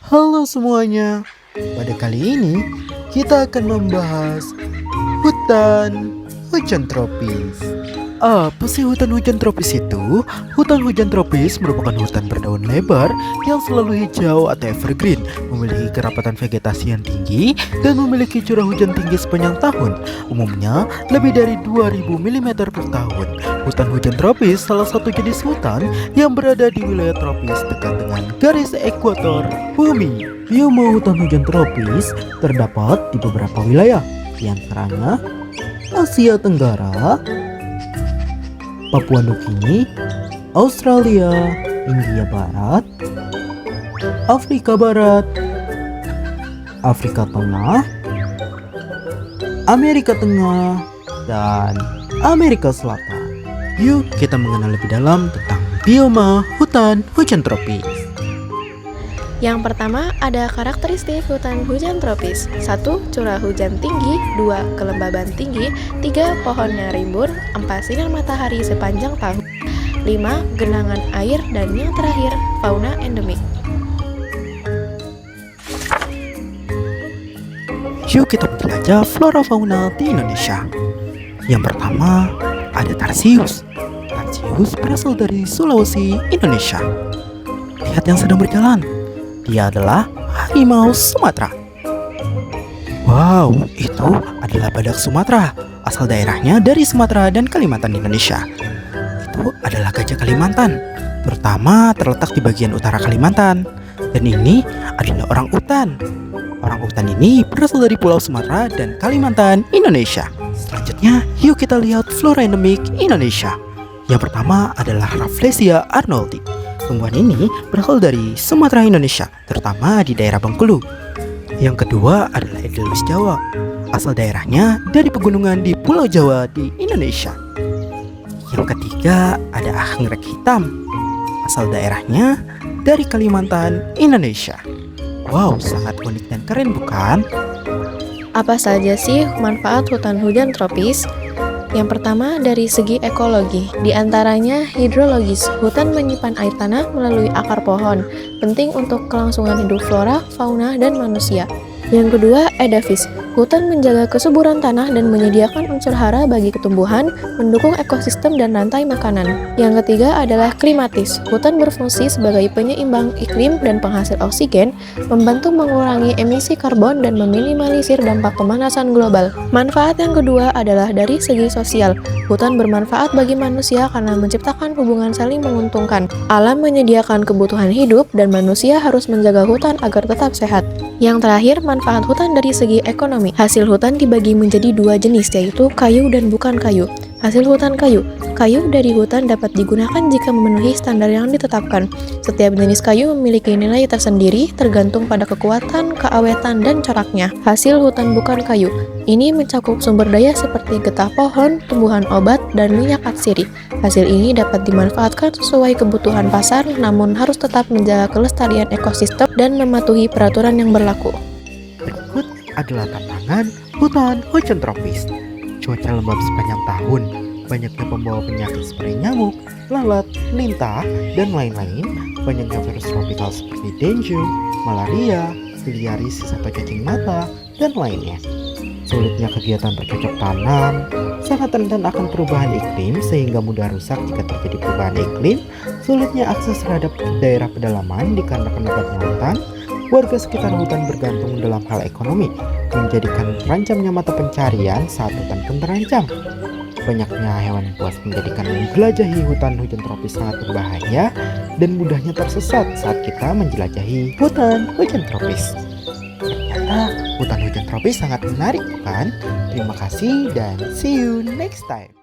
Halo semuanya, pada kali ini kita akan membahas hutan hujan tropis. Apa sih hutan hujan tropis itu? Hutan hujan tropis merupakan hutan berdaun lebar yang selalu hijau atau evergreen, memiliki kerapatan vegetasi yang tinggi, dan memiliki curah hujan tinggi sepanjang tahun, umumnya lebih dari 2000 mm per tahun. Hutan hujan tropis salah satu jenis hutan yang berada di wilayah tropis dekat dengan garis ekuator bumi. Bioma hutan hujan tropis terdapat di beberapa wilayah, di antaranya Asia Tenggara, Papua Nugini, Australia, India Barat, Afrika Barat, Afrika Tengah, Amerika Tengah, dan Amerika Selatan. Yuk kita mengenal lebih dalam tentang bioma hutan hujan tropis. Yang pertama ada karakteristik hutan hujan tropis. 1. Curah hujan tinggi. 2. Kelembaban tinggi. 3. Pohonnya rimbun. 4. Sinar matahari sepanjang tahun. 5. Genangan air. Dan yang terakhir, fauna endemik. Yuk kita menjelajah flora fauna di Indonesia. Yang pertama ada Tarsius. Tarsius berasal dari Sulawesi, Indonesia. Lihat yang sedang berjalan. Dia adalah harimau Sumatera. Wow, itu adalah badak Sumatera. Asal daerahnya dari Sumatera dan Kalimantan, Indonesia. Itu adalah gajah Kalimantan, terutama terletak di bagian utara Kalimantan. Dan ini adalah orang utan. Orang utan ini berasal dari Pulau Sumatera dan Kalimantan, Indonesia. Selanjutnya, yuk kita lihat flora endemik Indonesia. Yang pertama adalah Rafflesia arnoldi. Tumbuhan ini berasal dari Sumatera, Indonesia, terutama di daerah Bengkulu. Yang kedua adalah Edelweiss Jawa. Asal daerahnya dari pegunungan di Pulau Jawa di Indonesia. Yang ketiga ada anggrek hitam. Asal daerahnya dari Kalimantan, Indonesia. Wow, sangat unik dan keren bukan? Apa saja sih manfaat hutan hujan tropis? Yang pertama dari segi ekologi, di antaranya hidrologis. Hutan menyimpan air tanah melalui akar pohon, penting untuk kelangsungan hidup flora, fauna, dan manusia. Yang kedua, edafis. Hutan menjaga kesuburan tanah dan menyediakan unsur hara bagi tumbuhan, mendukung ekosistem dan rantai makanan. Yang ketiga adalah klimatis. Hutan berfungsi sebagai penyeimbang iklim dan penghasil oksigen, membantu mengurangi emisi karbon dan meminimalisir dampak pemanasan global. Manfaat yang kedua adalah dari segi sosial. Hutan bermanfaat bagi manusia karena menciptakan hubungan saling menguntungkan. Alam menyediakan kebutuhan hidup dan manusia harus menjaga hutan agar tetap sehat. Yang terakhir, manfaat hutan dari segi ekonomi. Hasil hutan dibagi menjadi dua jenis, yaitu kayu dan bukan kayu. Hasil hutan kayu. Kayu dari hutan dapat digunakan jika memenuhi standar yang ditetapkan. Setiap jenis kayu memiliki nilai tersendiri tergantung pada kekuatan, keawetan, dan coraknya. Hasil hutan bukan kayu. Ini mencakup sumber daya seperti getah pohon, tumbuhan obat, dan minyak atsiri. Hasil ini dapat dimanfaatkan sesuai kebutuhan pasar, namun harus tetap menjaga kelestarian ekosistem dan mematuhi peraturan yang berlaku. Berikut adalah tantangan hutan hujan tropis. Cuaca lembab sepanjang tahun, banyaknya pembawa penyakit seperti nyamuk, lalat, lintah, dan lain-lain, banyaknya virus tropikal seperti dengue, malaria, filariasis atau cacing mata, dan lainnya. Sulitnya kegiatan bercocok tanam, sangat rentan akan perubahan iklim sehingga mudah rusak jika terjadi perubahan iklim, sulitnya akses terhadap daerah pedalaman dikarenakan lebatnya hutan, warga sekitar hutan bergantung dalam hal ekonomi, menjadikan terancamnya mata pencarian saat hutan pun terancam. Banyaknya hewan buas menjadikan menjelajahi hutan hujan tropis sangat berbahaya dan mudahnya tersesat saat kita menjelajahi hutan hujan tropis. Ternyata hutan hujan tropis sangat menarik bukan? Terima kasih dan see you next time.